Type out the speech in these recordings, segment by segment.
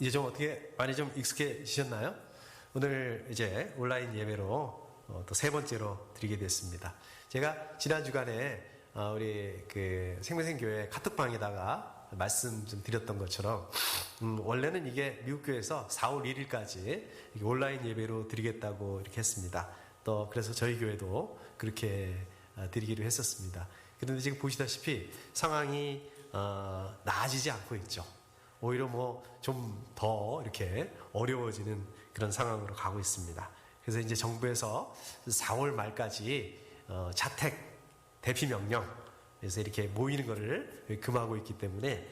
이제 좀 어떻게 많이 좀 익숙해지셨나요? 오늘 이제 온라인 예배로 또 세 번째로 드리게 됐습니다. 제가 지난 주간에 우리 그 생명생교회 카톡방에다가 말씀 좀 드렸던 것처럼 원래는 이게 미국 교회에서 4월 1일까지 온라인 예배로 드리겠다고 이렇게 했습니다. 또 그래서 저희 교회도 그렇게 드리기로 했었습니다. 그런데 지금 보시다시피 상황이 나아지지 않고 있죠. 오히려 좀 더 이렇게 어려워지는 그런 상황으로 가고 있습니다. 그래서 이제 정부에서 4월 말까지 자택 대피 명령, 그래서 이렇게 모이는 것을 금하고 있기 때문에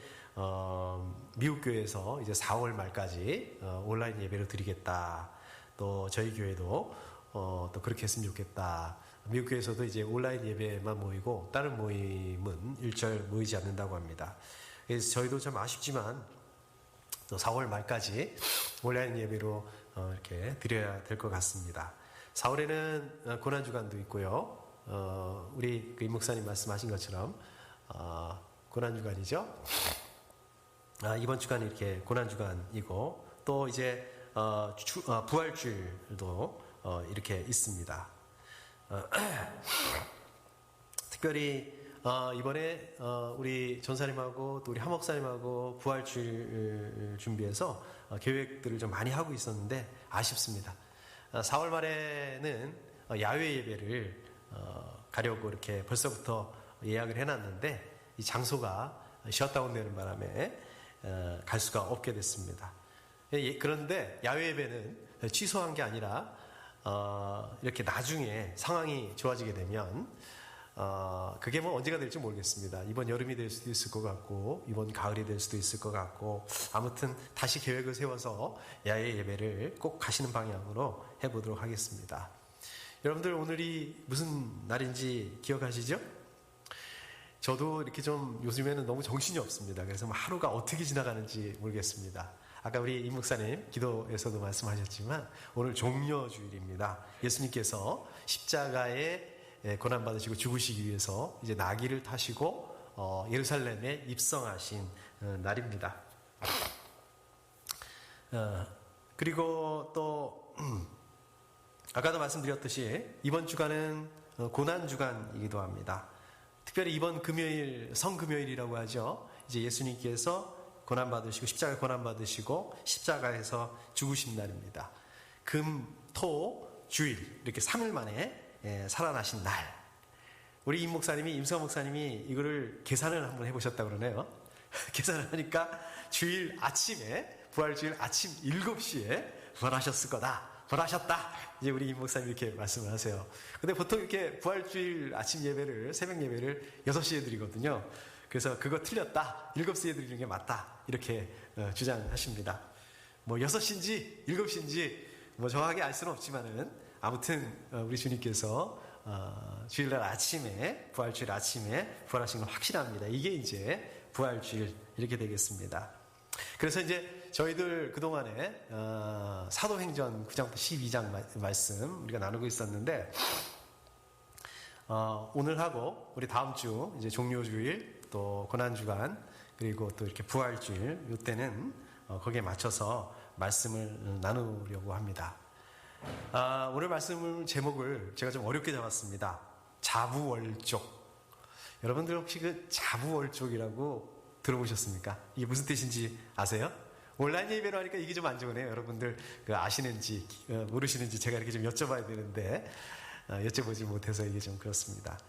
미국 교회에서 이제 4월 말까지 온라인 예배를 드리겠다. 또 저희 교회도 또 그렇게 했으면 좋겠다. 미국 교회에서도 이제 온라인 예배만 모이고 다른 모임은 일절 모이지 않는다고 합니다. 그래서 저희도 참 아쉽지만 또 4월 말까지 온라인 예배로 이렇게 드려야 될 것 같습니다. 4월에는 고난주간도 있고요. 우리 그 임 목사님 말씀하신 것처럼 고난주간이죠. 이번 주간이 이렇게 고난주간이고 또 이제 부활주일도 이렇게 있습니다. 특별히 이번에 우리 전사님하고 또 우리 하목사님하고 부활주일 준비해서 계획들을 좀 많이 하고 있었는데 아쉽습니다. 4월 말에는 야외 예배를 가려고 이렇게 벌써부터 예약을 해놨는데 이 장소가 셧다운 되는 바람에 갈 수가 없게 됐습니다. 그런데 야외 예배는 취소한 게 아니라 이렇게 나중에 상황이 좋아지게 되면 그게 언제가 될지 모르겠습니다. 이번 여름이 될 수도 있을 것 같고 이번 가을이 될 수도 있을 것 같고 아무튼 다시 계획을 세워서 야외 예배를 꼭 가시는 방향으로 해보도록 하겠습니다. 여러분들 오늘이 무슨 날인지 기억하시죠? 저도 이렇게 좀 요즘에는 너무 정신이 없습니다. 그래서 하루가 어떻게 지나가는지 모르겠습니다. 아까 우리 임 목사님 기도에서도 말씀하셨지만 오늘 종려주일입니다. 예수님께서 십자가에 고난받으시고 죽으시기 위해서 이제 나귀를 타시고 예루살렘에 입성하신 날입니다. 그리고 또 아까도 말씀드렸듯이 이번 주간은 고난주간이기도 합니다. 특별히 이번 금요일 성금요일이라고 하죠. 이제 예수님께서 고난받으시고 십자가 고난받으시고 십자가에서 죽으신 날입니다. 금, 토, 주일 이렇게 3일 만에 살아나신 날. 우리 임 목사님이 임성 목사님이 이거를 계산을 한번 해보셨다고 그러네요. 계산을 하니까 주일 아침에 부활주일 아침 7시에 부활하셨을 거다. 부활하셨다. 이제 우리 임 목사님이 이렇게 말씀을 하세요. 근데 보통 이렇게 부활주일 아침 예배를 새벽 예배를 6시에 드리거든요. 그래서 그거 틀렸다. 7시에 드리는 게 맞다. 이렇게 주장하십니다. 6시인지 7시인지 정확하게 알 수는 없지만은 아무튼 우리 주님께서 주일날 아침에 부활주일 아침에 부활하신 건 확실합니다. 이게 이제 부활주일 이렇게 되겠습니다. 그래서 이제 저희들 그동안에 사도행전 9장부터 12장 말씀 우리가 나누고 있었는데 오늘하고 우리 다음 주 이제 종료주일 또 고난주간 그리고 또 이렇게 부활주일 이때는 거기에 맞춰서 말씀을 나누려고 합니다. 오늘 말씀 제목을 제가 좀 어렵게 잡았습니다. 자부월족. 여러분들 혹시 그 자부월족이라고 들어보셨습니까? 이게 무슨 뜻인지 아세요? 온라인 예배로 하니까 이게 좀 안 좋으네요. 여러분들 아시는지 모르시는지 제가 이렇게 좀 여쭤봐야 되는데 여쭤보지 못해서 이게 좀 그렇습니다.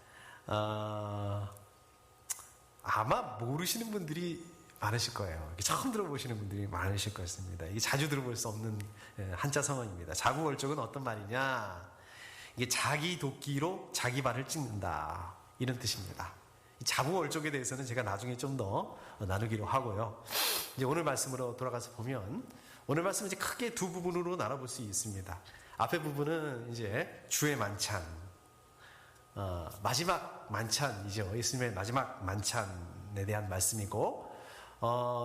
아마 모르시는 분들이 많으실 거예요. 처음 들어보시는 분들이 많으실 것입니다. 이게 자주 들어볼 수 없는 한자 성어입니다. 자부월족은 어떤 말이냐? 이게 자기 도끼로 자기 발을 찍는다. 이런 뜻입니다. 이 자부월족에 대해서는 제가 나중에 좀 더 나누기로 하고요. 이제 오늘 말씀으로 돌아가서 보면 오늘 말씀은 이제 크게 두 부분으로 나눠볼 수 있습니다. 앞에 부분은 이제 주의 만찬, 마지막 만찬이죠. 예수님의 마지막 만찬에 대한 말씀이고,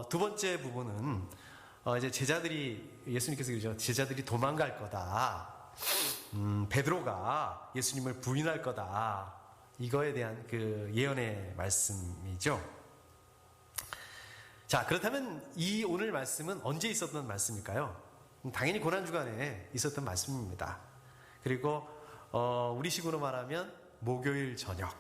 두 번째 부분은 이제 제자들이 예수님께서 그러죠. 제자들이 도망갈 거다. 베드로가 예수님을 부인할 거다. 이거에 대한 그 예언의 말씀이죠. 자, 그렇다면 이 오늘 말씀은 언제 있었던 말씀일까요? 당연히 고난주간에 있었던 말씀입니다. 그리고 우리식으로 말하면 목요일 저녁,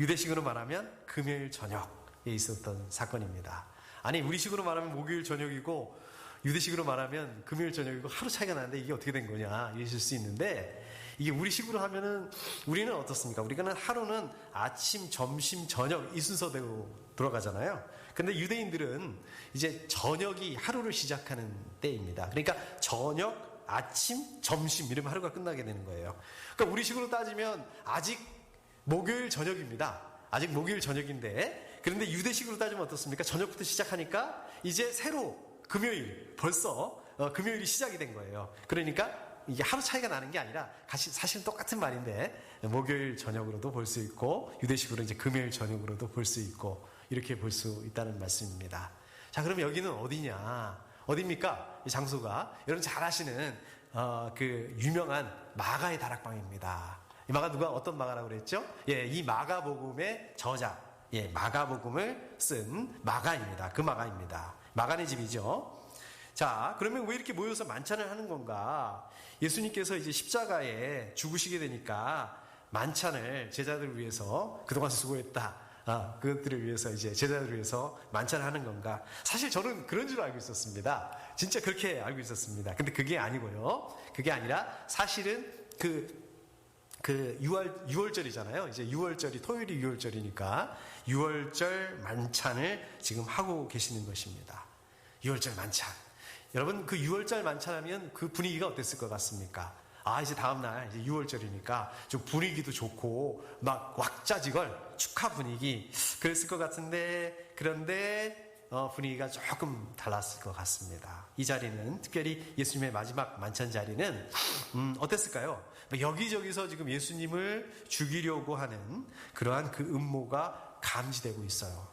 유대식으로 말하면 금요일 저녁에 있었던 사건입니다. 아니, 우리식으로 말하면 목요일 저녁이고 유대식으로 말하면 금요일 저녁이고 하루 차이가 나는데 이게 어떻게 된 거냐 이러실 수 있는데, 이게 우리식으로 하면은 우리는 어떻습니까? 우리가는 하루는 아침, 점심, 저녁 이 순서대로 돌아가잖아요. 근데 유대인들은 이제 저녁이 하루를 시작하는 때입니다. 그러니까 저녁, 아침, 점심 이러면 하루가 끝나게 되는 거예요. 그러니까 우리식으로 따지면 아직 목요일 저녁입니다. 아직 목요일 저녁인데, 그런데 유대식으로 따지면 어떻습니까? 저녁부터 시작하니까 이제 새로 금요일, 벌써 금요일이 시작이 된 거예요. 그러니까 이게 하루 차이가 나는 게 아니라 사실은 똑같은 말인데, 목요일 저녁으로도 볼 수 있고 유대식으로 이제 금요일 저녁으로도 볼 수 있고 이렇게 볼 수 있다는 말씀입니다. 자, 그럼 여기는 어디냐? 어디입니까? 이 장소가 여러분 잘 아시는 그 유명한 마가의 다락방입니다. 이 마가 어떤 마가라고 그랬죠? 예, 이 마가복음의 저자, 예, 마가복음을 쓴 마가입니다. 그 마가입니다. 마가네 집이죠. 자, 그러면 왜 이렇게 모여서 만찬을 하는 건가? 예수님께서 이제 십자가에 죽으시게 되니까 만찬을 제자들을 위해서 그동안 수고했다. 그것들을 위해서 이제 제자들을 위해서 만찬을 하는 건가? 사실 저는 그런 줄 알고 있었습니다. 진짜 그렇게 알고 있었습니다. 근데 그게 아니고요. 그게 아니라 사실은 그 6월절이잖아요. 이제 6월절이, 토요일이 6월절이니까 6월절 만찬을 지금 하고 계시는 것입니다. 6월절 만찬. 여러분, 그 6월절 만찬하면 그 분위기가 어땠을 것 같습니까? 이제 다음날 이제 6월절이니까 좀 분위기도 좋고 막 왁자지껄 축하 분위기 그랬을 것 같은데, 그런데 분위기가 조금 달랐을 것 같습니다. 이 자리는, 특별히 예수님의 마지막 만찬 자리는 어땠을까요? 여기저기서 지금 예수님을 죽이려고 하는 그러한 그 음모가 감지되고 있어요.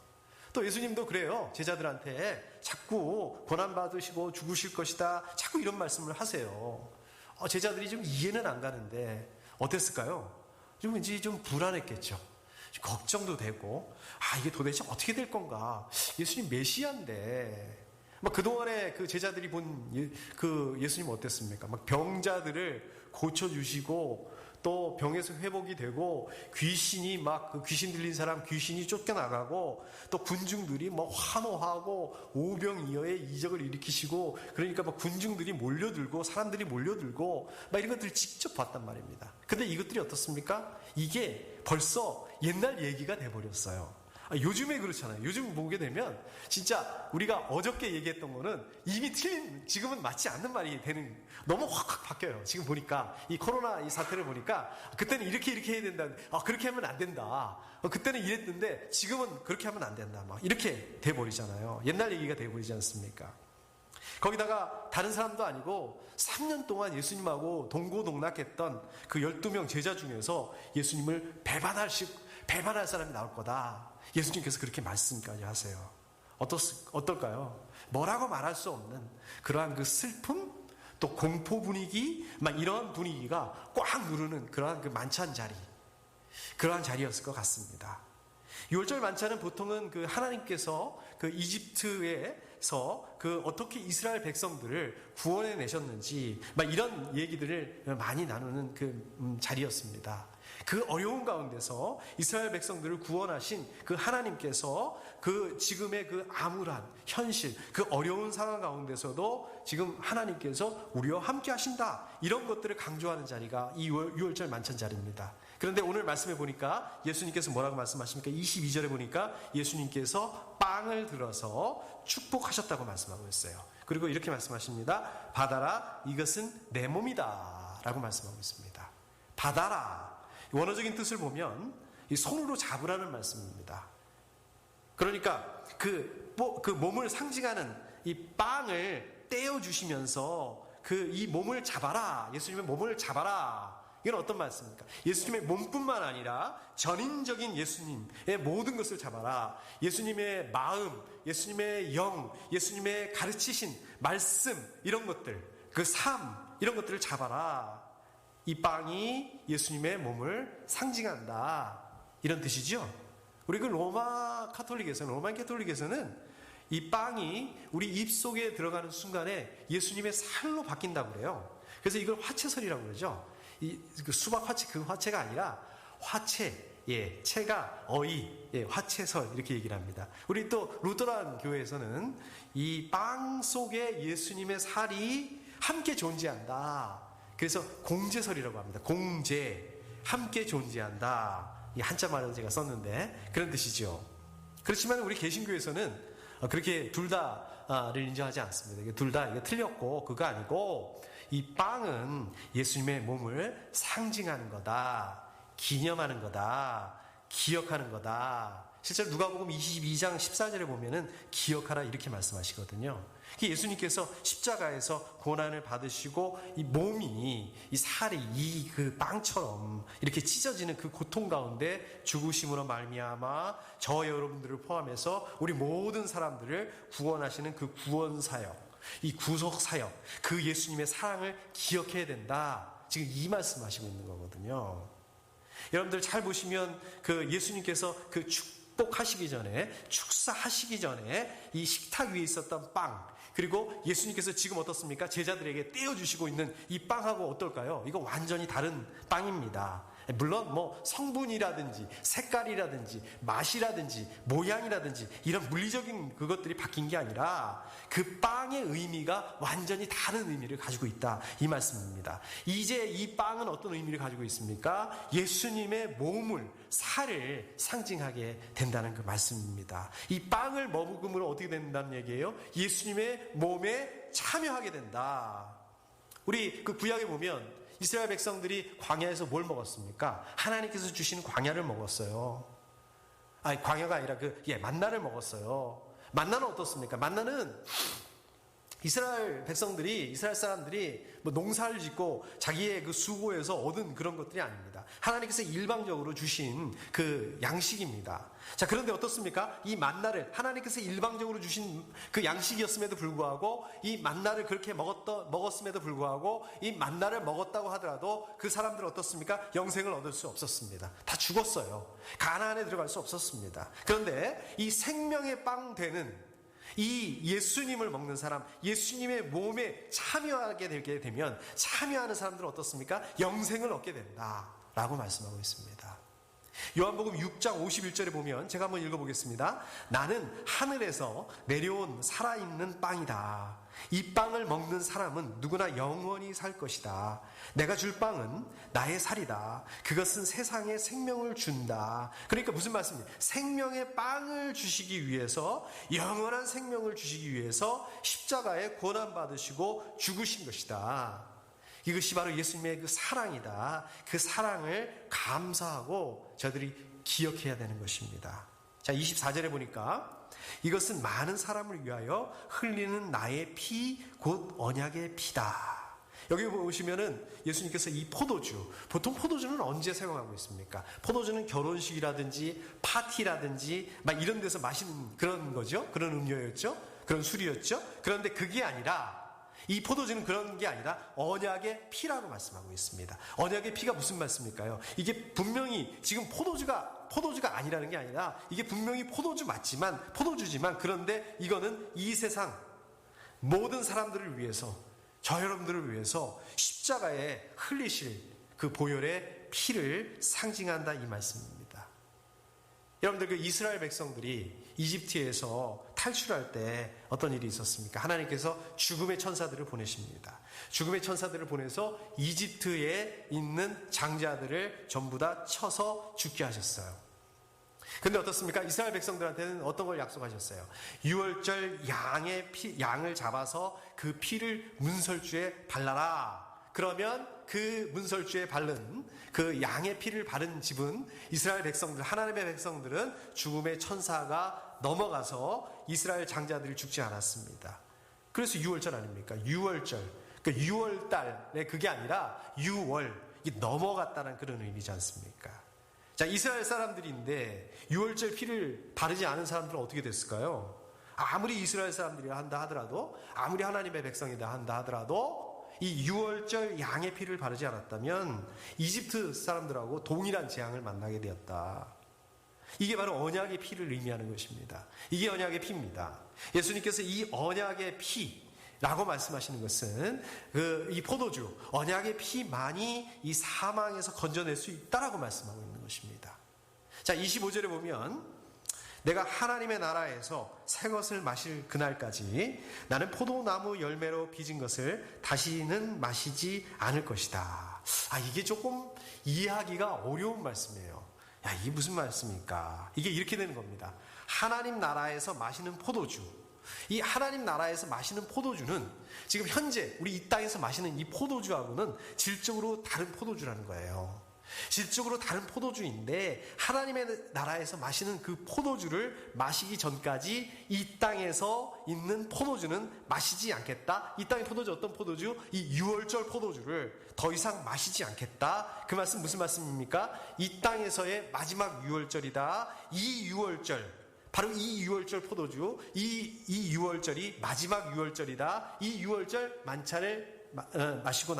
또 예수님도 그래요. 제자들한테 자꾸 고난받으시고 죽으실 것이다, 자꾸 이런 말씀을 하세요. 제자들이 좀 이해는 안 가는데 어땠을까요? 좀 왠지 좀 불안했겠죠. 걱정도 되고, 이게 도대체 어떻게 될 건가? 예수님 메시아인데. 막 그동안에 그 제자들이 본 그 예수님 어땠습니까? 막 병자들을 고쳐주시고, 또 병에서 회복이 되고, 귀신이 막 그 귀신 들린 사람 귀신이 쫓겨나가고, 또 군중들이 뭐 환호하고, 오병이어의 이적을 일으키시고, 그러니까 막 군중들이 몰려들고, 사람들이 몰려들고, 막 이런 것들을 직접 봤단 말입니다. 근데 이것들이 어떻습니까? 이게 벌써 옛날 얘기가 돼버렸어요. 요즘에 그렇잖아요. 요즘 보게 되면 진짜 우리가 어저께 얘기했던 거는 이미 틀린, 지금은 맞지 않는 말이 되는, 너무 확 바뀌어요. 지금 보니까 이 코로나 이 사태를 보니까 그때는 이렇게 해야 된다, 그렇게 하면 안 된다, 그때는 이랬는데 지금은 그렇게 하면 안 된다, 막 이렇게 돼버리잖아요. 옛날 얘기가 돼버리지 않습니까? 거기다가 다른 사람도 아니고 3년 동안 예수님하고 동고동락했던 그 12명 제자 중에서 예수님을 배반할 사람이 나올 거다. 예수님께서 그렇게 말씀까지 하세요. 어떨까요? 뭐라고 말할 수 없는 그러한 그 슬픔, 또 공포 분위기, 막 이런 분위기가 꽉 누르는 그러한 그 만찬 자리, 그러한 자리였을 것 같습니다. 6월절 만찬은 보통은 그 하나님께서 그 이집트에서 그 어떻게 이스라엘 백성들을 구원해 내셨는지 막 이런 얘기들을 많이 나누는 그 자리였습니다. 그 어려운 가운데서 이스라엘 백성들을 구원하신 그 하나님께서 그 지금의 그 암울한 현실, 그 어려운 상황 가운데서도 지금 하나님께서 우리와 함께 하신다, 이런 것들을 강조하는 자리가 이 6월절 만찬 자리입니다. 그런데 오늘 말씀해 보니까 예수님께서 뭐라고 말씀하십니까? 22절에 보니까 예수님께서 빵을 들어서 축복하셨다고 말씀하고 있어요. 그리고 이렇게 말씀하십니다. 받아라, 이것은 내 몸이다 라고 말씀하고 있습니다. 받아라, 원어적인 뜻을 보면 이 손으로 잡으라는 말씀입니다. 그러니까 그 몸을 상징하는 이 빵을 떼어주시면서 이 몸을 잡아라, 예수님의 몸을 잡아라, 이건 어떤 말씀입니까? 예수님의 몸뿐만 아니라 전인적인 예수님의 모든 것을 잡아라. 예수님의 마음, 예수님의 영, 예수님의 가르치신 말씀, 이런 것들, 그 삶, 이런 것들을 잡아라. 이 빵이 예수님의 몸을 상징한다, 이런 뜻이죠. 우리 그 로마인 캐톨릭에서는 이 빵이 우리 입속에 들어가는 순간에 예수님의 살로 바뀐다고 그래요. 그래서 이걸 화채설이라고 그러죠. 그 수박 화채, 그 화채가 아니라 화채, 채가 어이, 화채설 이렇게 얘기를 합니다. 우리 또 루터란 교회에서는 이 빵 속에 예수님의 살이 함께 존재한다. 그래서 공제설이라고 합니다. 공제, 함께 존재한다. 이 한자말로 제가 썼는데 그런 뜻이죠. 그렇지만 우리 개신교에서는 그렇게 둘 다를 인정하지 않습니다. 둘 다 이게 틀렸고 그거 아니고 이 빵은 예수님의 몸을 상징하는 거다. 기념하는 거다. 기억하는 거다. 실제로 누가복음 22장 14절에 보면은 기억하라 이렇게 말씀하시거든요. 예수님께서 십자가에서 고난을 받으시고 이 몸이 이 살이 이 그 빵처럼 이렇게 찢어지는 그 고통 가운데 죽으심으로 말미암아 저 여러분들을 포함해서 우리 모든 사람들을 구원하시는 그 구원 사역, 이 구속 사역, 그 예수님의 사랑을 기억해야 된다. 지금 이 말씀하시고 있는 거거든요. 여러분들 잘 보시면 그 예수님께서 그 축복하시기 전에, 축사하시기 전에 이 식탁 위에 있었던 빵, 그리고 예수님께서 지금 어떻습니까? 제자들에게 떼어주시고 있는 이 빵하고 어떨까요? 이거 완전히 다른 빵입니다. 물론 뭐 성분이라든지 색깔이라든지 맛이라든지 모양이라든지 이런 물리적인 그것들이 바뀐 게 아니라 그 빵의 의미가 완전히 다른 의미를 가지고 있다, 이 말씀입니다. 이제 이 빵은 어떤 의미를 가지고 있습니까? 예수님의 몸을, 살을 상징하게 된다는 그 말씀입니다. 이 빵을 먹음으로 어떻게 된다는 얘기예요? 예수님의 몸에 참여하게 된다. 우리 그 구약에 보면 이스라엘 백성들이 광야에서 뭘 먹었습니까? 하나님께서 주시는 광야를 먹었어요. 아니, 광야가 아니라 만나를 먹었어요. 만나는 어떻습니까? 만나는 이스라엘 백성들이, 이스라엘 사람들이 뭐 농사를 짓고 자기의 그 수고에서 얻은 그런 것들이 아닙니다. 하나님께서 일방적으로 주신 그 양식입니다. 자, 그런데 어떻습니까? 이 만나를 하나님께서 일방적으로 주신 그 양식이었음에도 불구하고 이 만나를 그렇게 먹었음에도 불구하고 이 만나를 먹었다고 하더라도 그 사람들은 어떻습니까? 영생을 얻을 수 없었습니다. 다 죽었어요. 가나안에 들어갈 수 없었습니다. 그런데 이 생명의 빵 되는 이 예수님을 먹는 사람, 예수님의 몸에 참여하게 되게 되면 참여하는 사람들은 어떻습니까? 영생을 얻게 된다라고 말씀하고 있습니다. 요한복음 6장 51절에 보면 제가 한번 읽어보겠습니다. 나는 하늘에서 내려온 살아있는 빵이다. 이 빵을 먹는 사람은 누구나 영원히 살 것이다. 내가 줄 빵은 나의 살이다. 그것은 세상에 생명을 준다. 그러니까 무슨 말씀입니까? 생명의 빵을 주시기 위해서, 영원한 생명을 주시기 위해서 십자가에 고난받으시고 죽으신 것이다. 이것이 바로 예수님의 그 사랑이다. 그 사랑을 감사하고 저들이 기억해야 되는 것입니다. 자, 24절에 보니까 이것은 많은 사람을 위하여 흘리는 나의 피, 곧 언약의 피다. 여기 보시면은 예수님께서 이 포도주, 보통 포도주는 언제 사용하고 있습니까? 포도주는 결혼식이라든지 파티라든지 막 이런 데서 마시는 그런 거죠. 그런 음료였죠. 그런 술이었죠. 그런데 그게 아니라, 이 포도주는 그런 게 아니라 언약의 피라고 말씀하고 있습니다. 언약의 피가 무슨 말씀일까요? 이게 분명히 지금 포도주가 아니라는 게 아니라 이게 분명히 포도주지만 그런데 이거는 이 세상 모든 사람들을 위해서, 저 여러분들을 위해서 십자가에 흘리실 그 보혈의 피를 상징한다, 이 말씀입니다. 여러분들, 그 이스라엘 백성들이 이집트에서 탈출할 때 어떤 일이 있었습니까? 하나님께서 죽음의 천사들을 보내십니다. 죽음의 천사들을 보내서 이집트에 있는 장자들을 전부 다 쳐서 죽게 하셨어요. 근데 어떻습니까? 이스라엘 백성들한테는 어떤 걸 약속하셨어요? 유월절 양을 잡아서 그 피를 문설주에 발라라. 그러면 그 문설주에 바른 그 양의 피를 바른 집은 이스라엘 백성들, 하나님의 백성들은 죽음의 천사가 넘어가서 이스라엘 장자들이 죽지 않았습니다. 그래서 유월절 아닙니까? 유월절. 그러니까 6월달에 그게 아니라 6월, 이게 넘어갔다는 그런 의미지 않습니까? 자, 이스라엘 사람들인데 6월절 피를 바르지 않은 사람들은 어떻게 됐을까요? 아무리 이스라엘 사람들이라 한다 하더라도, 아무리 하나님의 백성이다 한다 하더라도 이 6월절 양의 피를 바르지 않았다면 이집트 사람들하고 동일한 재앙을 만나게 되었다. 이게 바로 언약의 피를 의미하는 것입니다. 이게 언약의 피입니다. 예수님께서 이 언약의 피라고 말씀하시는 것은 이 포도주, 언약의 피만이 이 사망에서 건져낼 수 있다라고 말씀하고 있는 것입니다. 자, 25절에 보면 내가 하나님의 나라에서 새 것을 마실 그날까지 나는 포도나무 열매로 빚은 것을 다시는 마시지 않을 것이다. 이게 조금 이해하기가 어려운 말씀이에요. 이게 무슨 말씀입니까? 이게 이렇게 되는 겁니다. 하나님 나라에서 마시는 포도주, 이 하나님 나라에서 마시는 포도주는 지금 현재 우리 이 땅에서 마시는 이 포도주하고는 질적으로 다른 포도주라는 거예요. 질적으로 다른 포도주인데 하나님의 나라에서 마시는 그 포도주를 마시기 전까지 이 땅에서 있는 포도주는 마시지 않겠다. 이 땅의 포도주, 어떤 포도주? 이 유월절 포도주를 더 이상 마시지 않겠다. 그 말씀 무슨 말씀입니까? 이 땅에서의 마지막 유월절이다. 이 유월절, 바로 이 유월절 포도주, 이 유월절이 마지막 유월절이다. 이 유월절 만찬을 마치고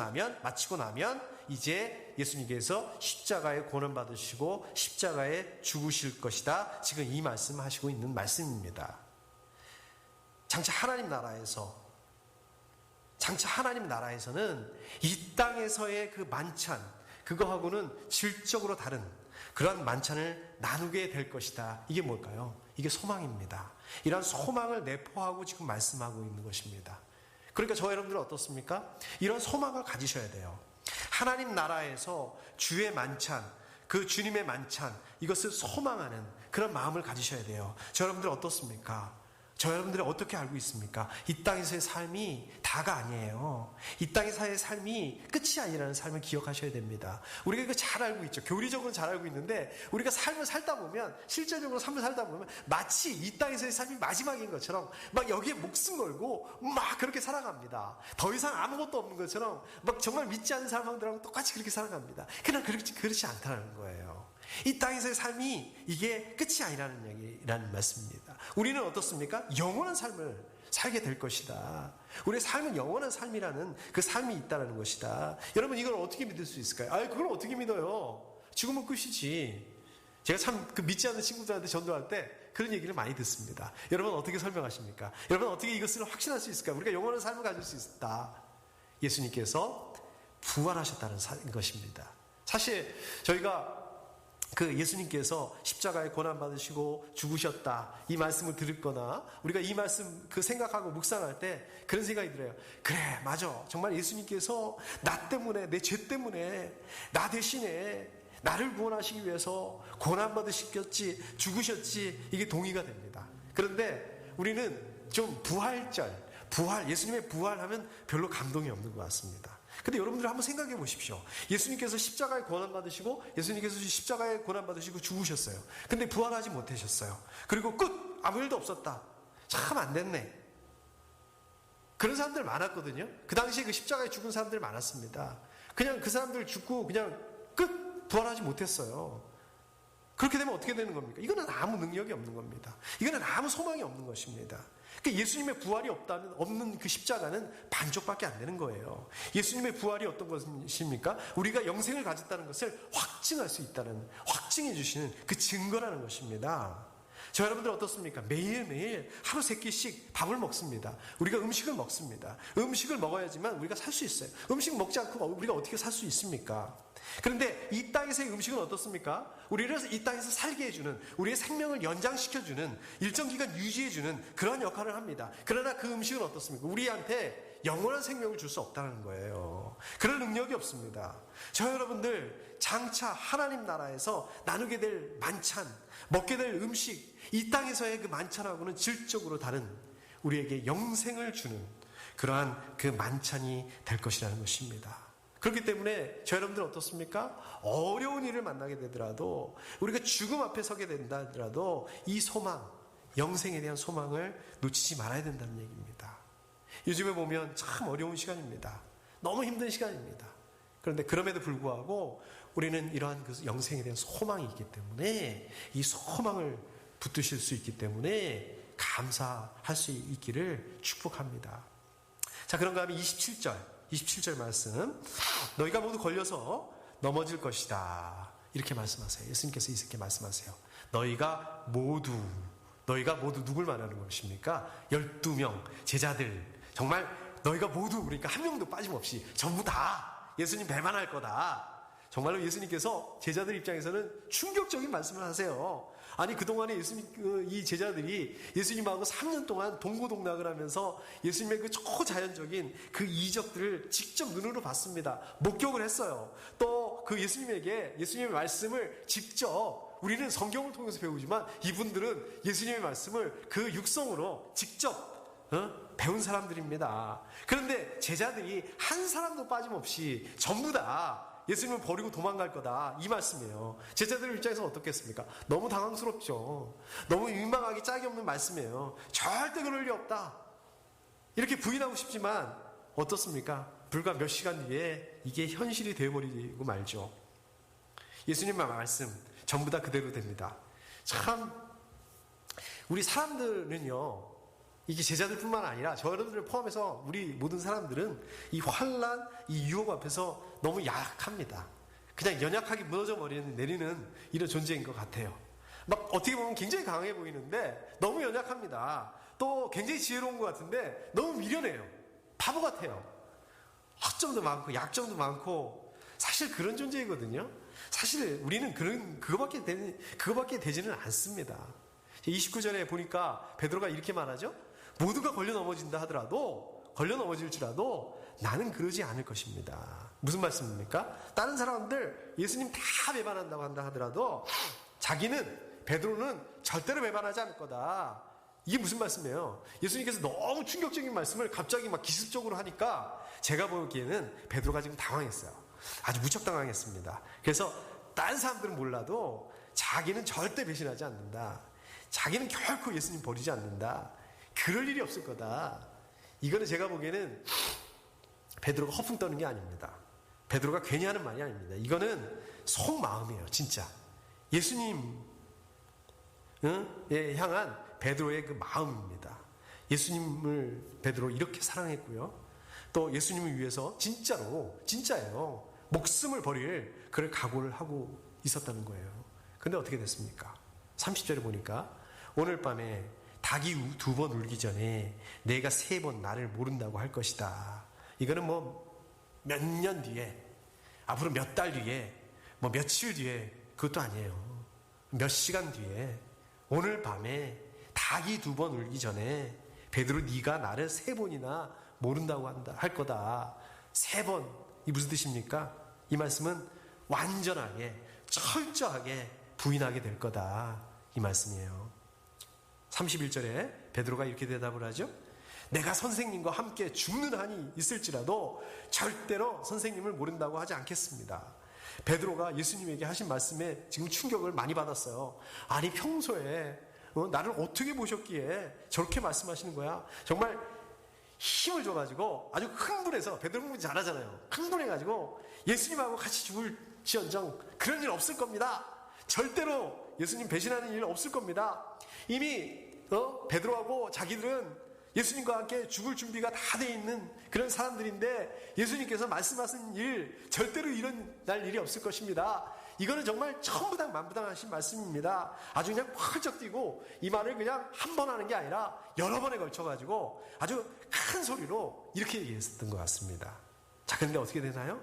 나면 이제 예수님께서 십자가에 고난받으시고 십자가에 죽으실 것이다. 지금 이 말씀하시고 있는 말씀입니다. 장차 하나님 나라에서는 이 땅에서의 그 만찬, 그거하고는 질적으로 다른 그러한 만찬을 나누게 될 것이다. 이게 뭘까요? 이게 소망입니다. 이러한 소망을 내포하고 지금 말씀하고 있는 것입니다. 그러니까 저 여러분들은 어떻습니까? 이런 소망을 가지셔야 돼요. 하나님 나라에서 주의 만찬, 그 주님의 만찬, 이것을 소망하는 그런 마음을 가지셔야 돼요. 저 여러분들 어떻습니까? 저 여러분들이 어떻게 알고 있습니까? 이 땅에서의 삶이 다가 아니에요. 이 땅에서의 삶이 끝이 아니라는 삶을 기억하셔야 됩니다. 우리가 이거 잘 알고 있죠. 교리적으로는 잘 알고 있는데 우리가 삶을 살다 보면, 실제적으로 삶을 살다 보면 마치 이 땅에서의 삶이 마지막인 것처럼 막 여기에 목숨 걸고 막 그렇게 살아갑니다. 더 이상 아무것도 없는 것처럼 막 정말 믿지 않는 사람들하고 똑같이 그렇게 살아갑니다. 그러나 그렇지 않다는 거예요. 이 땅에서의 삶이 이게 끝이 아니라는 얘기라는 말씀입니다. 우리는 어떻습니까? 영원한 삶을 살게 될 것이다. 우리의 삶은 영원한 삶이라는 그 삶이 있다는 것이다. 여러분, 이걸 어떻게 믿을 수 있을까요? 그걸 어떻게 믿어요? 죽으면 끝이지. 제가 참 믿지 않는 친구들한테 전도할 때 그런 얘기를 많이 듣습니다. 여러분 어떻게 설명하십니까? 여러분 어떻게 이것을 확신할 수 있을까요? 우리가 영원한 삶을 가질 수 있다. 예수님께서 부활하셨다는 것입니다. 사실 저희가 예수님께서 십자가에 고난받으시고 죽으셨다, 이 말씀을 들었거나 우리가 이 말씀 생각하고 묵상할 때 그런 생각이 들어요. 그래, 맞아. 정말 예수님께서 나 때문에, 내 죄 때문에, 나 대신에 나를 구원하시기 위해서 고난받으셨지, 죽으셨지, 이게 동의가 됩니다. 그런데 우리는 좀 예수님의 부활하면 별로 감동이 없는 것 같습니다. 근데 여러분들 한번 생각해 보십시오. 예수님께서 십자가에 고난받으시고 죽으셨어요. 근데 부활하지 못하셨어요. 그리고 끝! 아무 일도 없었다. 참 안 됐네. 그런 사람들 많았거든요. 그 당시에 십자가에 죽은 사람들 많았습니다. 그냥 그 사람들 죽고 그냥 끝! 부활하지 못했어요. 그렇게 되면 어떻게 되는 겁니까? 이거는 아무 능력이 없는 겁니다. 이거는 아무 소망이 없는 것입니다. 그러니까 예수님의 부활이 없는 그 십자가는 반쪽밖에 안 되는 거예요. 예수님의 부활이 어떤 것입니까? 우리가 영생을 가졌다는 것을 확증할 수 있다는, 확증해 주시는 그 증거라는 것입니다. 저 여러분들 어떻습니까? 매일매일 하루 3끼씩 밥을 먹습니다. 우리가 음식을 먹습니다. 음식을 먹어야지만 우리가 살 수 있어요. 음식 먹지 않고 우리가 어떻게 살 수 있습니까? 그런데 이 땅에서의 음식은 어떻습니까? 우리를 이 땅에서 살게 해주는, 우리의 생명을 연장시켜주는, 일정 기간 유지해주는 그런 역할을 합니다. 그러나 그 음식은 어떻습니까? 우리한테 영원한 생명을 줄 수 없다는 거예요. 그런 능력이 없습니다. 저 여러분들 장차 하나님 나라에서 나누게 될 만찬, 먹게 될 음식, 이 땅에서의 그 만찬하고는 질적으로 다른 우리에게 영생을 주는 그러한 그 만찬이 될 것이라는 것입니다. 그렇기 때문에 저 여러분들 어떻습니까? 어려운 일을 만나게 되더라도, 우리가 죽음 앞에 서게 된다 하더라도 이 소망, 영생에 대한 소망을 놓치지 말아야 된다는 얘기입니다. 요즘에 보면 참 어려운 시간입니다. 너무 힘든 시간입니다. 그런데 그럼에도 불구하고 우리는 이러한 그 영생에 대한 소망이 있기 때문에, 이 소망을 붙드실 수 있기 때문에 감사할 수 있기를 축복합니다. 자, 그런가 하면 27절 말씀, 너희가 모두 걸려서 넘어질 것이다. 이렇게 말씀하세요. 예수님께서 이렇게 말씀하세요. 너희가 모두 누굴 말하는 것입니까? 12명 제자들, 정말 너희가 모두, 그러니까 한 명도 빠짐없이 전부 다 예수님 배반할 거다. 정말로 예수님께서 제자들 입장에서는 충격적인 말씀을 하세요. 아니, 그동안에 이 제자들이 예수님하고 3년 동안 동고동락을 하면서 예수님의 그 초자연적인 그 이적들을 직접 눈으로 봤습니다. 목격을 했어요. 또 그 예수님의 말씀을 직접, 우리는 성경을 통해서 배우지만 이분들은 예수님의 말씀을 그 육성으로 직접 배운 사람들입니다. 그런데 제자들이 한 사람도 빠짐없이 전부 다 예수님을 버리고 도망갈 거다, 이 말씀이에요. 제자들 입장에서 어떻겠습니까? 너무 당황스럽죠. 너무 민망하기 짝이 없는 말씀이에요. 절대 그럴 리 없다, 이렇게 부인하고 싶지만 어떻습니까? 불과 몇 시간 뒤에 이게 현실이 되어버리고 말죠. 예수님의 말씀 전부 다 그대로 됩니다. 참, 우리 사람들은요, 이게 제자들뿐만 아니라 저 여러분들을 포함해서 우리 모든 사람들은 이 환난, 이 유혹 앞에서 너무 약합니다. 그냥 연약하게 무너져 내리는 이런 존재인 것 같아요. 막 어떻게 보면 굉장히 강해 보이는데 너무 연약합니다. 또 굉장히 지혜로운 것 같은데 너무 미련해요. 바보 같아요. 허점도 많고 약점도 많고, 사실 그런 존재이거든요. 사실 우리는 그거밖에 되지는 않습니다. 29절에 보니까 베드로가 이렇게 말하죠. 모두가 걸려 넘어질지라도 나는 그러지 않을 것입니다. 무슨 말씀입니까? 다른 사람들 예수님 다 배반한다고 한다 하더라도 자기는, 베드로는 절대로 배반하지 않을 거다. 이게 무슨 말씀이에요? 예수님께서 너무 충격적인 말씀을 갑자기 막 기습적으로 하니까 제가 보기에는 베드로가 지금 당황했어요. 아주 무척 당황했습니다. 그래서 다른 사람들은 몰라도 자기는 절대 배신하지 않는다. 자기는 결코 예수님 버리지 않는다. 그럴 일이 없을 거다. 이거는 제가 보기에는 베드로가 허풍 떠는 게 아닙니다. 베드로가 괜히 하는 말이 아닙니다. 이거는 속마음이에요, 진짜. 예수님에 향한 베드로의 그 마음입니다. 예수님을 베드로 이렇게 사랑했고요. 또 예수님을 위해서 진짜예요. 목숨을 버릴 그럴 각오를 하고 있었다는 거예요. 근데 어떻게 됐습니까? 30절에 보니까 오늘 밤에 닭이 2번 울기 전에 내가 3번 나를 모른다고 할 것이다. 이거는 뭐 몇 년 뒤에, 앞으로 몇 달 뒤에, 뭐 며칠 뒤에, 그것도 아니에요. 몇 시간 뒤에, 오늘 밤에 닭이 2번 울기 전에 베드로, 네가 나를 3번이나 모른다고 할 거다. 3번, 이 무슨 뜻입니까? 이 말씀은 완전하게, 철저하게 부인하게 될 거다, 이 말씀이에요. 31절에 베드로가 이렇게 대답을 하죠. 내가 선생님과 함께 죽는 한이 있을지라도 절대로 선생님을 모른다고 하지 않겠습니다. 베드로가 예수님에게 하신 말씀에 지금 충격을 많이 받았어요. 아니, 평소에 나를 어떻게 보셨기에 저렇게 말씀하시는 거야? 정말 힘을 줘가지고 아주 흥분해서, 베드로 흥분 잘하잖아요. 흥분해가지고 예수님하고 같이 죽을지언정 그런 일 없을 겁니다. 절대로 예수님 배신하는 일 없을 겁니다. 이미 베드로하고 자기들은 예수님과 함께 죽을 준비가 다 돼 있는 그런 사람들인데 예수님께서 말씀하신 일, 절대로 일어날 일이 없을 것입니다. 이거는 정말 천부당 만부당하신 말씀입니다. 아주 그냥 펄쩍 뛰고 이 말을 그냥 한 번 하는 게 아니라 여러 번에 걸쳐가지고 아주 큰 소리로 이렇게 얘기했던 것 같습니다. 자, 그런데 어떻게 되나요?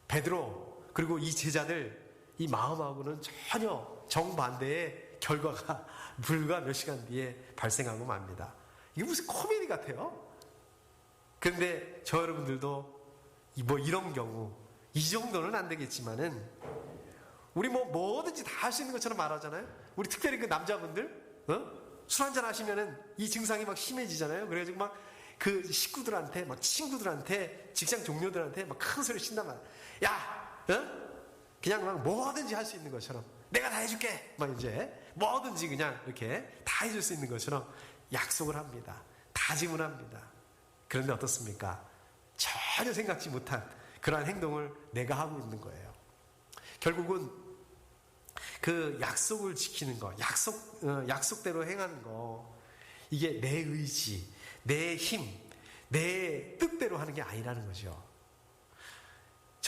베드로 그리고 이 제자들, 이 마음하고는 전혀 정반대의 결과가 불과 몇 시간 뒤에 발생하고 맙니다. 이게 무슨 코미디 같아요? 그런데 저 여러분들도 뭐 이런 경우, 이 정도는 안 되겠지만은 우리 뭐든지 다 할 수 있는 것처럼 말하잖아요. 우리 특별히 그 남자분들 술 한잔 하시면은 이 증상이 막 심해지잖아요. 그래가지고 막 그 식구들한테, 막 친구들한테, 직장 동료들한테 막 큰 소리 친단 말이야. 야, 그냥 막 뭐든지 할 수 있는 것처럼 내가 다 해줄게. 막 이제 뭐든지 그냥 이렇게 다 해줄 수 있는 것처럼 약속을 합니다. 다짐을 합니다. 그런데 어떻습니까? 전혀 생각지 못한 그러한 행동을 내가 하고 있는 거예요. 결국은 그 약속을 지키는 거, 약속대로 행하는 거, 이게 내 의지, 내 힘, 내 뜻대로 하는 게 아니라는 거죠.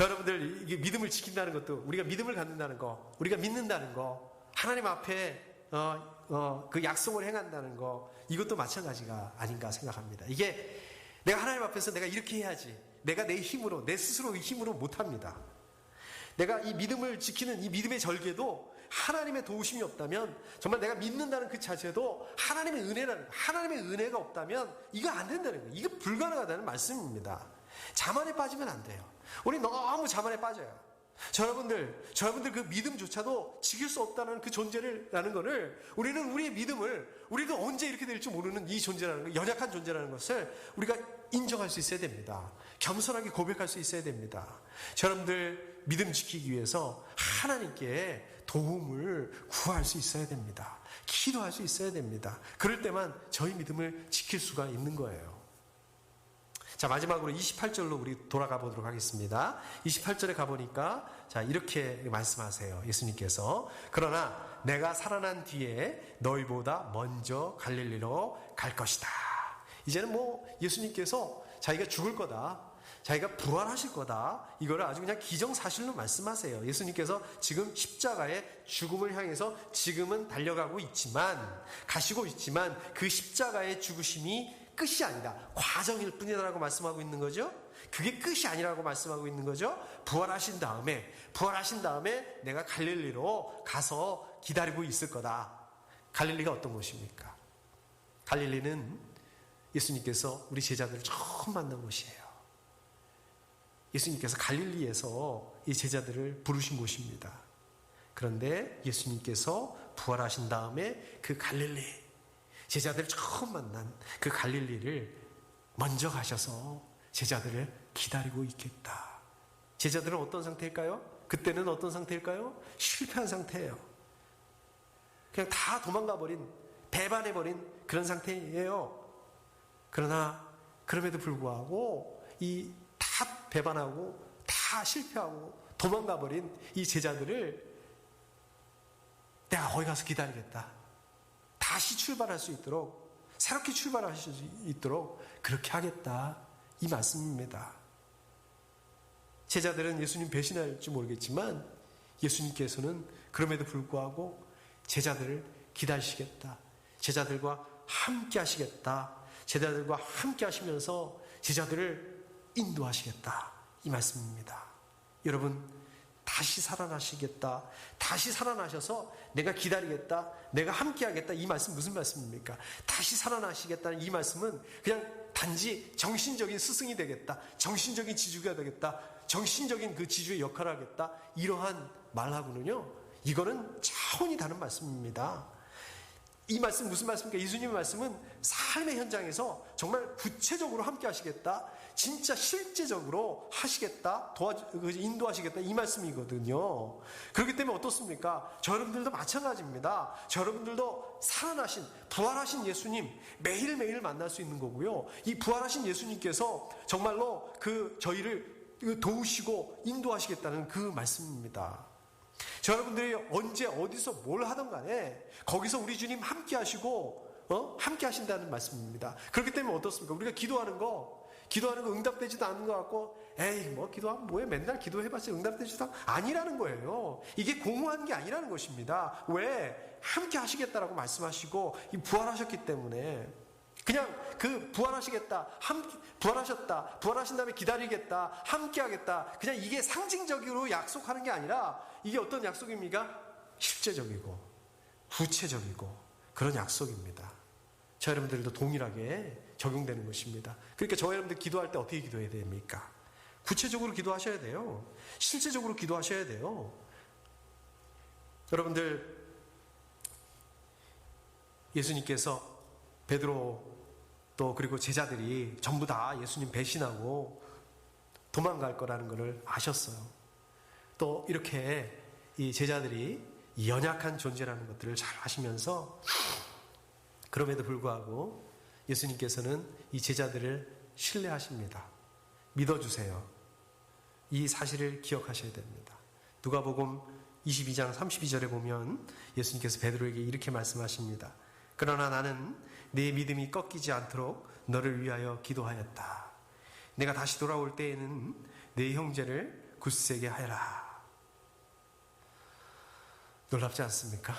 여러분들, 이게 믿음을 지킨다는 것도, 우리가 믿음을 갖는다는 거, 우리가 믿는다는 거, 하나님 앞에 그 약속을 행한다는 거, 이것도 마찬가지가 아닌가 생각합니다. 이게 내가 하나님 앞에서 내가 이렇게 해야지, 내가 내 힘으로, 내 스스로의 힘으로 못합니다. 내가 이 믿음을 지키는 이 믿음의 절개도 하나님의 도우심이 없다면, 정말 내가 믿는다는 그 자체도 하나님의 은혜가 없다면 이거 안 된다는 거예요. 이거 불가능하다는 말씀입니다. 자만에 빠지면 안 돼요. 우리 너무 자만에 빠져요. 여러분들 그 믿음조차도 지킬 수 없다는 그 존재라는 것을, 우리는 우리의 믿음을, 우리가 언제 이렇게 될지 모르는 이 존재라는 것, 연약한 존재라는 것을 우리가 인정할 수 있어야 됩니다. 겸손하게 고백할 수 있어야 됩니다. 여러분들 믿음 지키기 위해서 하나님께 도움을 구할 수 있어야 됩니다. 기도할 수 있어야 됩니다. 그럴 때만 저희 믿음을 지킬 수가 있는 거예요. 자, 마지막으로 28절로 우리 돌아가 보도록 하겠습니다. 28절에 가보니까, 자, 이렇게 말씀하세요. 예수님께서. 그러나 내가 살아난 뒤에 너희보다 먼저 갈릴리로 갈 것이다. 이제는 예수님께서 자기가 죽을 거다, 자기가 부활하실 거다, 이거를 아주 그냥 기정사실로 말씀하세요. 예수님께서 지금 십자가의 죽음을 향해서 지금은 달려가고 있지만, 가시고 있지만, 그 십자가의 죽으심이 끝이 아니다, 과정일 뿐이다라고 말씀하고 있는 거죠. 그게 끝이 아니라고 말씀하고 있는 거죠. 부활하신 다음에 내가 갈릴리로 가서 기다리고 있을 거다. 갈릴리가 어떤 곳입니까? 갈릴리는 예수님께서 우리 제자들을 처음 만난 곳이에요. 예수님께서 갈릴리에서 이 제자들을 부르신 곳입니다. 그런데 예수님께서 부활하신 다음에 그 갈릴리, 제자들을 처음 만난 그 갈릴리를 먼저 가셔서 제자들을 기다리고 있겠다. 제자들은 어떤 상태일까요? 그때는 어떤 상태일까요? 실패한 상태예요. 그냥 다 도망가버린, 배반해버린 그런 상태예요. 그러나 그럼에도 불구하고 이 다 배반하고 다 실패하고 도망가버린 이 제자들을 내가 거기 가서 기다리겠다, 다시 출발할 수 있도록, 새롭게 출발할 수 있도록 그렇게 하겠다, 이 말씀입니다. 제자들은 예수님 배신할지 모르겠지만 예수님께서는 그럼에도 불구하고 제자들을 기다리시겠다, 제자들과 함께 하시겠다, 제자들과 함께 하시면서 제자들을 인도하시겠다, 이 말씀입니다. 여러분, 다시 살아나시겠다, 다시 살아나셔서 내가 기다리겠다, 내가 함께 하겠다, 이 말씀 무슨 말씀입니까? 다시 살아나시겠다는 이 말씀은 그냥 단지 정신적인 스승이 되겠다, 정신적인 지주가 되겠다, 정신적인 그 지주의 역할을 하겠다, 이러한 말하고는요, 이거는 차원이 다른 말씀입니다. 이 말씀 무슨 말씀입니까? 예수님의 말씀은 삶의 현장에서 정말 구체적으로 함께 하시겠다, 진짜 실제적으로 하시겠다, 인도하시겠다, 이 말씀이거든요. 그렇기 때문에 어떻습니까? 저여러분들도 마찬가지입니다. 저여러분들도 살아나신, 부활하신 예수님 매일매일 만날 수 있는 거고요. 이 부활하신 예수님께서 정말로 저희를 도우시고 인도하시겠다는 그 말씀입니다. 여러분들이 언제 어디서 뭘 하든 간에 거기서 우리 주님 함께 하시고 함께 하신다는 말씀입니다. 그렇기 때문에 어떻습니까? 우리가 기도하는 거 응답되지도 않는 것 같고, 에이 기도하면 뭐해, 맨날 기도해봤자 응답되지도 아니라는 거예요. 이게 공허한 게 아니라는 것입니다. 왜? 함께 하시겠다라고 말씀하시고 부활하셨기 때문에, 그냥 그 부활하시겠다, 부활하셨다, 부활하신 다음에 기다리겠다, 함께 하겠다, 그냥 이게 상징적으로 약속하는 게 아니라 이게 어떤 약속입니까? 실제적이고 구체적이고 그런 약속입니다. 저 여러분들도 동일하게 적용되는 것입니다. 그러니까 저 여러분들 기도할 때 어떻게 기도해야 됩니까? 구체적으로 기도하셔야 돼요. 실제적으로 기도하셔야 돼요. 여러분들, 예수님께서 베드로 또 그리고 제자들이 전부 다 예수님 배신하고 도망갈 거라는 것을 아셨어요. 또 이렇게 이 제자들이 연약한 존재라는 것들을 잘 아시면서, 그럼에도 불구하고 예수님께서는 이 제자들을 신뢰하십니다. 믿어주세요. 이 사실을 기억하셔야 됩니다. 누가복음 22장 32절에 보면 예수님께서 베드로에게 이렇게 말씀하십니다. 그러나 나는 네 믿음이 꺾이지 않도록 너를 위하여 기도하였다. 내가 다시 돌아올 때에는 네 형제를 굳세게 하여라. 놀랍지 않습니까?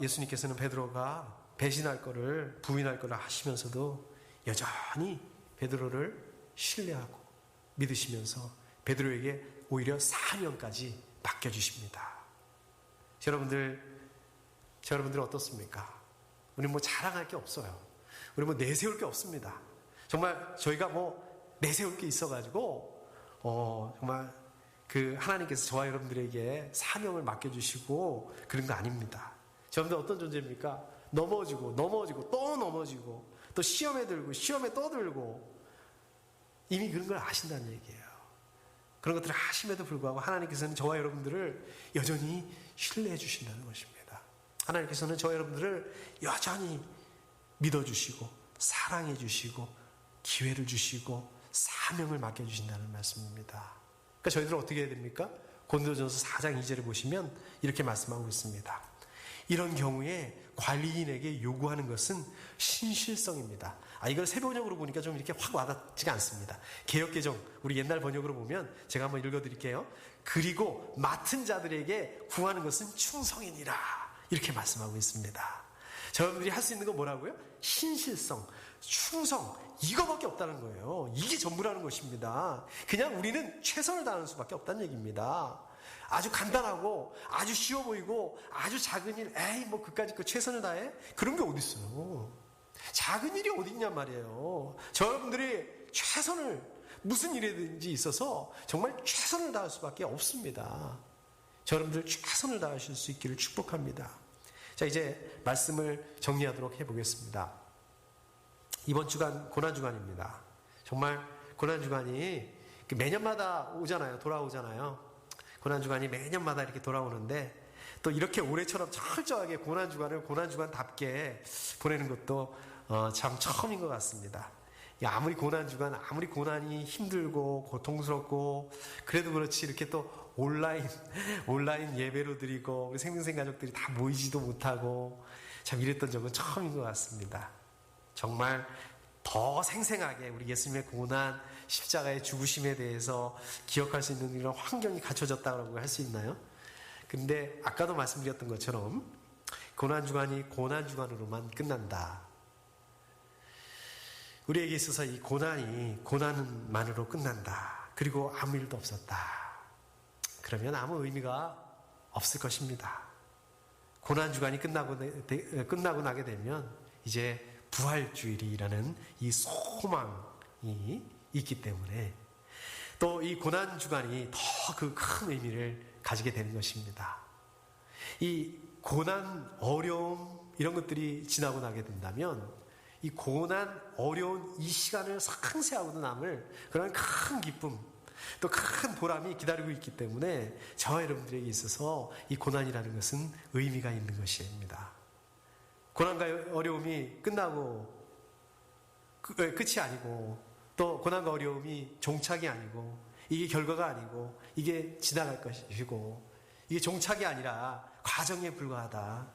예수님께서는 베드로가 배신할 거를, 부인할 거를 하시면서도 여전히 베드로를 신뢰하고 믿으시면서 베드로에게 오히려 사명까지 맡겨주십니다. 여러분들 어떻습니까? 우리 자랑할 게 없어요. 우리 내세울 게 없습니다. 정말 저희가 내세울 게 있어가지고, 정말 하나님께서 저와 여러분들에게 사명을 맡겨주시고 그런 거 아닙니다. 여러분들 어떤 존재입니까? 넘어지고, 또 넘어지고, 또 시험에 들고, 시험에 또 들고, 이미 그런 걸 아신다는 얘기예요. 그런 것들을 아심에도 불구하고 하나님께서는 저와 여러분들을 여전히 신뢰해 주신다는 것입니다. 하나님께서는 저와 여러분들을 여전히 믿어주시고 사랑해 주시고 기회를 주시고 사명을 맡겨주신다는 말씀입니다. 그러니까 저희들은 어떻게 해야 됩니까? 고린도전서 4장 2절을 보시면 이렇게 말씀하고 있습니다. 이런 경우에 관리인에게 요구하는 것은 신실성입니다. 이걸 새 번역으로 보니까 좀 이렇게 확 와닿지가 않습니다. 개역개정, 우리 옛날 번역으로 보면 제가 한번 읽어드릴게요. 그리고 맡은 자들에게 구하는 것은 충성이니라. 이렇게 말씀하고 있습니다. 여러분들이 할 수 있는 건 뭐라고요? 신실성, 충성, 이거밖에 없다는 거예요. 이게 전부라는 것입니다. 그냥 우리는 최선을 다하는 수밖에 없다는 얘기입니다. 아주 간단하고 아주 쉬워 보이고 아주 작은 일, 그까짓 거 최선을 다해? 그런 게 어디 있어요? 작은 일이 어디 있냔 말이에요. 여러분들이 최선을, 무슨 일이든지 있어서 정말 최선을 다할 수밖에 없습니다. 여러분들 최선을 다하실 수 있기를 축복합니다. 자, 이제 말씀을 정리하도록 해보겠습니다. 이번 주간 고난주간입니다. 정말 고난주간이 매년마다 돌아오잖아요. 고난주간이 매년마다 이렇게 돌아오는데, 또 이렇게 올해처럼 철저하게 고난주간을 고난주간답게 보내는 것도 참 처음인 것 같습니다. 아무리 고난주간, 아무리 고난이 힘들고 고통스럽고 그래도 그렇지 이렇게 또 온라인 예배로 드리고 우리 생명생 가족들이 다 모이지도 못하고 참 이랬던 적은 처음인 것 같습니다. 정말 더 생생하게 우리 예수님의 고난, 십자가의 죽으심에 대해서 기억할 수 있는 이런 환경이 갖춰졌다고 할 수 있나요? 근데 아까도 말씀드렸던 것처럼 고난주간이 고난주간으로만 끝난다. 우리에게 있어서 이 고난만으로 끝난다. 그리고 아무 일도 없었다. 그러면 아무 의미가 없을 것입니다. 고난주간이 끝나고 나게 되면 이제 부활주일이라는 이 소망이 있기 때문에 또 이 고난주간이 더 그 큰 의미를 가지게 되는 것입니다. 이 고난, 어려움 이런 것들이 지나고 나게 된다면 이 고난, 어려운 이 시간을 상세하고도 남을 그런 큰 기쁨, 또 큰 보람이 기다리고 있기 때문에 저와 여러분들에게 있어서 이 고난이라는 것은 의미가 있는 것입니다. 고난과 어려움이 끝나고 끝이 아니고, 또 고난과 어려움이 종착이 아니고, 이게 결과가 아니고 이게 지나갈 것이고, 이게 종착이 아니라 과정에 불과하다.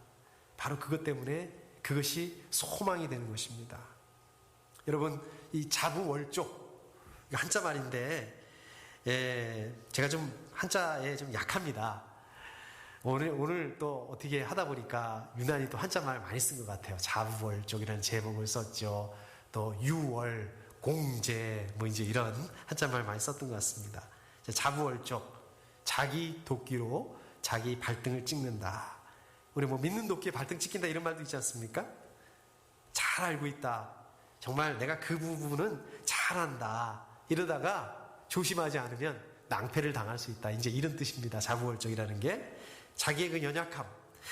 바로 그것 때문에 그것이 소망이 되는 것입니다. 여러분, 이 자부월족, 한자 말인데 제가 좀 한자에 좀 약합니다. 오늘 또 어떻게 하다 보니까 유난히 또 한자 말 많이 쓴 것 같아요. 자부월족이라는 제목을 썼죠. 또 유월, 공제, 이제 이런 한자 말 많이 썼던 것 같습니다. 자부월족, 자기 도끼로 자기 발등을 찍는다. 우리 믿는 도끼에 발등 찍힌다 이런 말도 있지 않습니까? 잘 알고 있다. 정말 내가 그 부분은 잘한다. 이러다가 조심하지 않으면 낭패를 당할 수 있다. 이제 이런 뜻입니다. 자부월족이라는 게 자기의 그 연약함,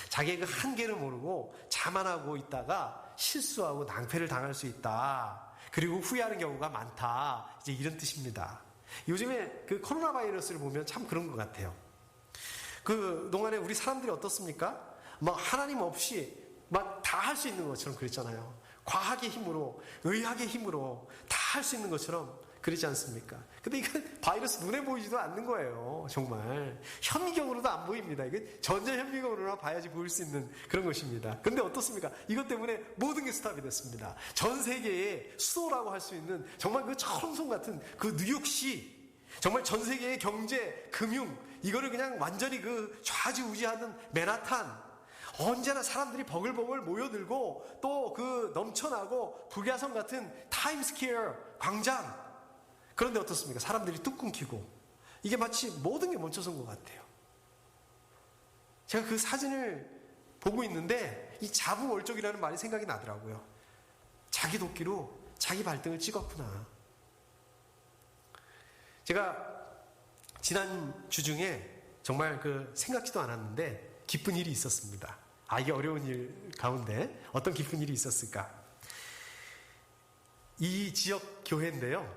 자기의 그 한계를 모르고 자만하고 있다가 실수하고 낭패를 당할 수 있다. 그리고 후회하는 경우가 많다. 이제 이런 뜻입니다. 요즘에 그 코로나 바이러스를 보면 참 그런 것 같아요. 그 동안에 우리 사람들이 어떻습니까? 하나님 없이 다 할 수 있는 것처럼 그랬잖아요. 과학의 힘으로, 의학의 힘으로 다 할 수 있는 것처럼 그러지 않습니까? 근데 이건 바이러스 눈에 보이지도 않는 거예요. 정말 현미경으로도 안 보입니다. 이게 전자현미경으로나 봐야지 보일 수 있는 그런 것입니다. 근데 어떻습니까? 이것 때문에 모든 게 스탑이 됐습니다. 전 세계의 수도라고 할 수 있는 정말 그 청송 같은 그 뉴욕시, 정말 전 세계의 경제, 금융, 이거를 그냥 완전히 그 좌지우지하는 맨하탄, 언제나 사람들이 버글버글 모여들고 또 그 넘쳐나고 북야성 같은 타임스퀘어 광장. 그런데 어떻습니까? 사람들이 뚝 끊기고 이게 마치 모든 게 멈춰선 것 같아요. 제가 그 사진을 보고 있는데 이 자부월족이라는 말이 생각이 나더라고요. 자기 도끼로 자기 발등을 찍었구나. 제가 지난 주 중에 정말 그 생각지도 않았는데 기쁜 일이 있었습니다. 이게 어려운 일 가운데 어떤 기쁜 일이 있었을까? 이 지역 교회인데요.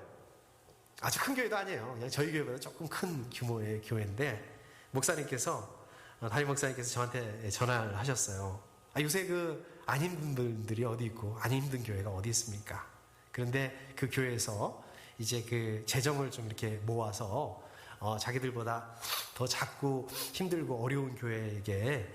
아주 큰 교회도 아니에요. 그냥 저희 교회보다 조금 큰 규모의 교회인데 담임 목사님께서 저한테 전화를 하셨어요. 요새 그 안 힘든 분들이 어디 있고 안 힘든 교회가 어디 있습니까? 그런데 그 교회에서 이제 그 재정을 좀 이렇게 모아서 자기들보다 더 작고 힘들고 어려운 교회에게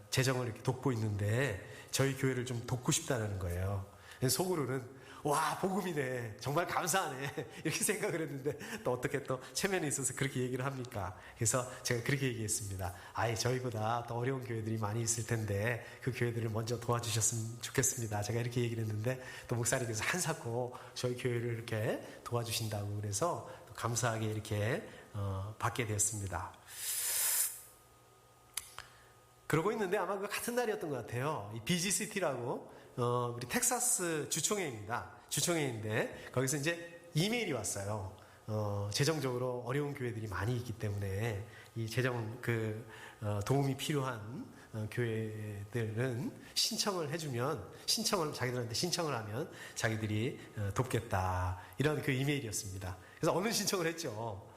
재정을 이렇게 돕고 있는데 저희 교회를 좀 돕고 싶다는 거예요. 속으로는 와, 복음이네, 정말 감사하네, 이렇게 생각을 했는데 또 어떻게 또 체면이 있어서 그렇게 얘기를 합니까? 그래서 제가 그렇게 얘기했습니다. 저희보다 더 어려운 교회들이 많이 있을 텐데 그 교회들을 먼저 도와주셨으면 좋겠습니다. 제가 이렇게 얘기를 했는데 또 목사님께서 한사코 저희 교회를 이렇게 도와주신다고 그래서 또 감사하게 이렇게 받게 되었습니다. 그러고 있는데 아마 그 같은 날이었던 것 같아요. 이 BGCT라고 우리 텍사스 주총회입니다. 주총회인데 거기서 이제 이메일이 왔어요. 재정적으로 어려운 교회들이 많이 있기 때문에 이 재정 도움이 필요한 교회들은 신청을 해주면 자기들한테 신청을 하면 자기들이 돕겠다, 이런 그 이메일이었습니다. 그래서 얼른 신청을 했죠.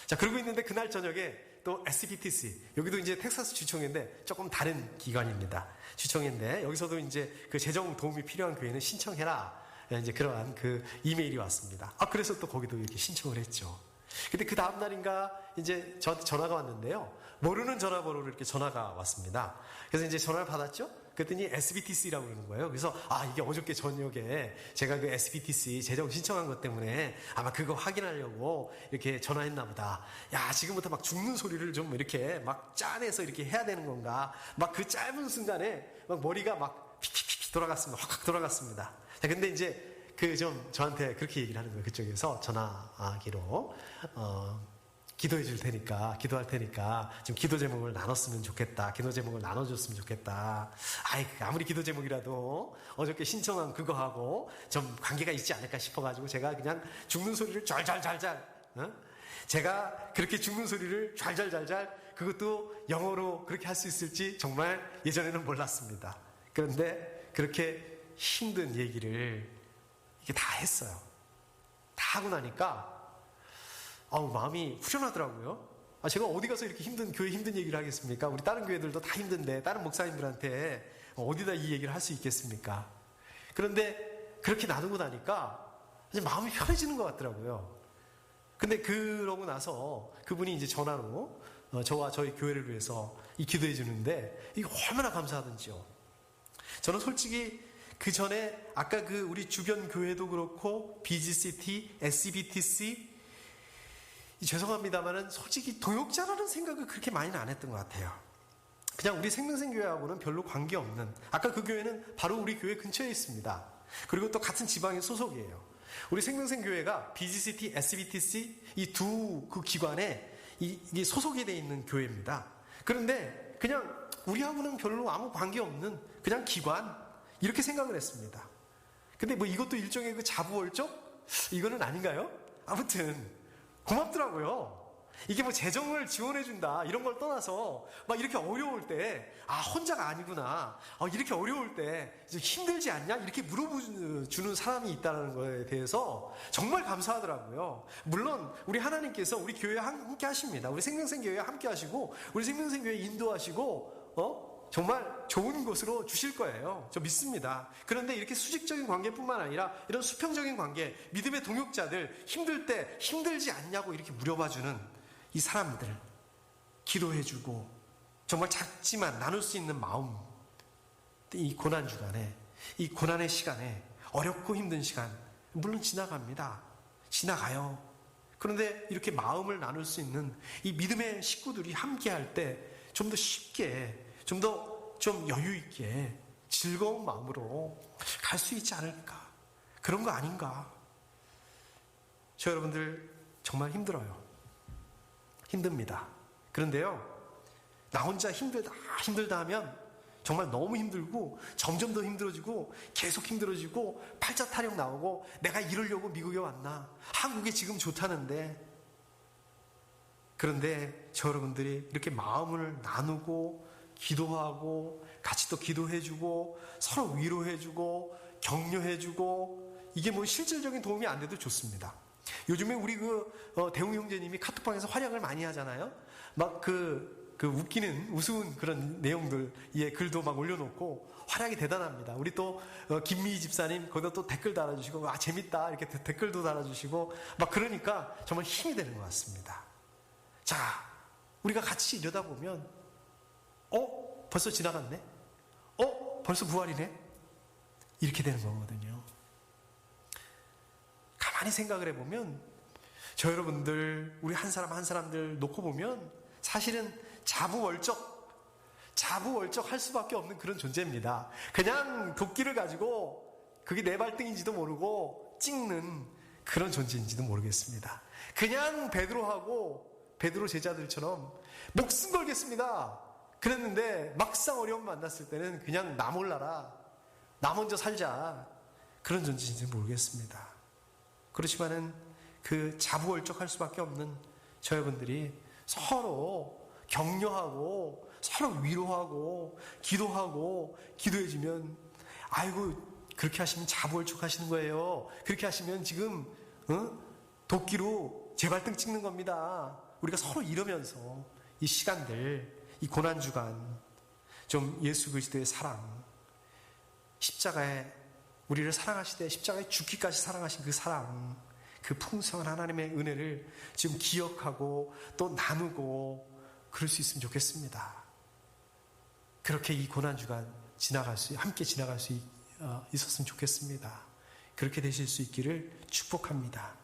자, 그러고 있는데 그날 저녁에 또 SBTC, 여기도 이제 텍사스 주총회인데 조금 다른 기관입니다. 주총회인데 여기서도 이제 그 재정 도움이 필요한 교회는 신청해라, 이제 그러한 그 이메일이 왔습니다. 그래서 또 거기도 이렇게 신청을 했죠. 근데 그 다음 날인가 이제 저한테 전화가 왔는데요. 모르는 전화번호로 이렇게 전화가 왔습니다. 그래서 이제 전화를 받았죠. 그랬더니 SBTC라고 그러는 거예요. 그래서 이게 어저께 저녁에 제가 그 SBTC 재정 신청한 것 때문에 아마 그거 확인하려고 이렇게 전화했나 보다. 야, 지금부터 막 죽는 소리를 좀 이렇게 막 짜내서 이렇게 해야 되는 건가? 막 그 짧은 순간에 막 머리가 막 픽픽픽 돌아갔습니다. 확 돌아갔습니다. 자, 근데 이제 저한테 그렇게 얘기를 하는 거예요. 그쪽에서 전화기로 기도할 테니까 좀 기도 제목을 나눴으면 좋겠다. 기도 제목을 나눠줬으면 좋겠다. 아무리 기도 제목이라도 어저께 신청한 그거하고 좀 관계가 있지 않을까 싶어가지고 제가 그냥 죽는 소리를 좔좔좔, 제가 그렇게 죽는 소리를 좔좔좔, 그것도 영어로 그렇게 할 수 있을지 정말 예전에는 몰랐습니다. 그런데 그렇게 힘든 얘기를 이게 다 했어요. 다 하고 나니까 마음이 후련하더라고요. 제가 어디 가서 이렇게 교회 힘든 얘기를 하겠습니까? 우리 다른 교회들도 다 힘든데 다른 목사님들한테 어디다 이 얘기를 할 수 있겠습니까? 그런데 그렇게 나누고 나니까 이제 마음이 편해지는 것 같더라고요. 근데 그러고 나서 그분이 이제 전화로 저와 저희 교회를 위해서 기도해 주는데 이게 얼마나 감사하던지요. 저는 솔직히 그 전에 아까 우리 주변 교회도 그렇고 BGCT, SBTC, 죄송합니다만은 솔직히 동역자라는 생각을 그렇게 많이는 안 했던 것 같아요. 그냥 우리 생명생교회하고는 별로 관계없는, 아까 그 교회는 바로 우리 교회 근처에 있습니다. 그리고 또 같은 지방의 소속이에요. 우리 생명생교회가 BGCT, SBTC 이 두 그 기관에 이게 소속이 되어 있는 교회입니다. 그런데 그냥 우리하고는 별로 아무 관계없는 그냥 기관, 이렇게 생각을 했습니다. 근데 이것도 일종의 그 자부월적? 이거는 아닌가요? 아무튼 고맙더라고요. 이게 재정을 지원해준다 이런 걸 떠나서 막 이렇게 어려울 때 혼자가 아니구나, 이렇게 어려울 때 힘들지 않냐 이렇게 물어주는 사람이 있다는 거에 대해서 정말 감사하더라고요. 물론 우리 하나님께서 우리 교회에 함께 하십니다. 우리 생명생교회에 함께 하시고 우리 생명생교회에 인도하시고 정말 좋은 곳으로 주실 거예요. 저 믿습니다. 그런데 이렇게 수직적인 관계뿐만 아니라 이런 수평적인 관계, 믿음의 동역자들, 힘들 때 힘들지 않냐고 이렇게 물어봐주는 이 사람들, 기도해주고 정말 작지만 나눌 수 있는 마음, 이 고난 주간에, 이 고난의 시간에, 어렵고 힘든 시간 물론 지나갑니다. 지나가요. 그런데 이렇게 마음을 나눌 수 있는 이 믿음의 식구들이 함께 할 때 좀 더 쉽게, 좀 더 좀 여유 있게 즐거운 마음으로 갈 수 있지 않을까? 그런 거 아닌가? 저 여러분들 정말 힘들어요. 힘듭니다. 그런데요, 나 혼자 힘들다 하면 정말 너무 힘들고 점점 더 힘들어지고 계속 힘들어지고 팔자 타령 나오고 내가 이러려고 미국에 왔나? 한국에 지금 좋다는데. 그런데 저 여러분들이 이렇게 마음을 나누고 기도하고 같이 또 기도해주고 서로 위로해주고 격려해주고 이게 뭐 실질적인 도움이 안 돼도 좋습니다. 요즘에 우리 대웅 형제님이 카톡방에서 활약을 많이 하잖아요. 막 웃기는 우스운 그런 내용들, 글도 막 올려놓고 활약이 대단합니다. 우리 또 김미희 집사님 거기다 또 댓글 달아주시고 재밌다 이렇게 댓글도 달아주시고 막 그러니까 정말 힘이 되는 것 같습니다. 자, 우리가 같이 이러다 보면 벌써 지나갔네? 벌써 부활이네? 이렇게 되는 거거든요. 가만히 생각을 해보면 저 여러분들 우리 한 사람 한 사람들 놓고 보면 사실은 자부월적 할 수밖에 없는 그런 존재입니다. 그냥 도끼를 가지고 그게 내 발등인지도 모르고 찍는 그런 존재인지도 모르겠습니다. 그냥 베드로 제자들처럼 목숨 걸겠습니다 그랬는데 막상 어려움 만났을 때는 그냥 나 몰라라, 나 먼저 살자, 그런 존재인지 모르겠습니다. 그렇지만은 그 자부월적할 수밖에 없는 저 여러분들이 서로 격려하고 서로 위로하고 기도하고 기도해주면 아이고 그렇게 하시면 자부월적 하시는 거예요. 그렇게 하시면 지금 도끼로 제 발등 찍는 겁니다. 우리가 서로 이러면서 이 시간들, 이 고난주간 좀 예수 그리스도의 사랑, 십자가에 우리를 사랑하시되 십자가에 죽기까지 사랑하신 그 사랑, 그 풍성한 하나님의 은혜를 지금 기억하고 또 나누고 그럴 수 있으면 좋겠습니다. 그렇게 이 고난주간 함께 지나갈 수 있었으면 좋겠습니다. 그렇게 되실 수 있기를 축복합니다.